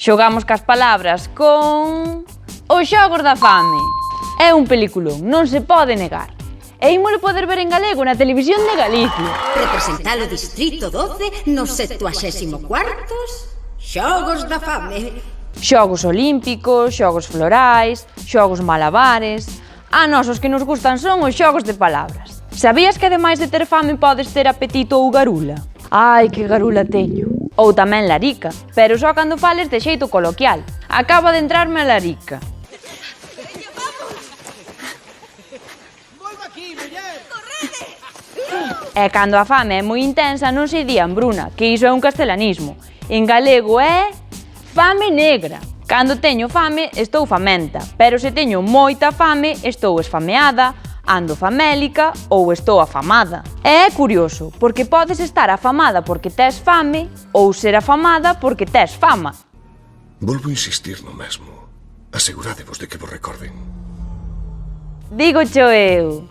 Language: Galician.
Xogamos cas palabras con... Os xogos da fame. É un peliculón, non se pode negar. E ímolo poder ver en galego na televisión de Galicia. Representar o Distrito 12 nos 74º Xogos da Fame. Xogos olímpicos, xogos florais, xogos malabares... A nós os que nos gustan son os xogos de palabras. Sabías que ademais de ter fame podes ter apetito ou garula? Ai, que garula teño. Ou tamén larica, pero só cando fales de xeito coloquial. Acaba de entrarme a larica. E cando a fame é moi intensa non se di hambruna, que iso é un castelanismo. En galego é fame negra. Cando teño fame estou famenta, pero se teño moita fame estou esfameada, ando famélica ou estou afamada. E é curioso, porque podes estar afamada porque tes fame ou ser afamada porque tes fama. Volvo a insistir no mesmo. Asegurádevos de que vos recorden. Dígocho eu.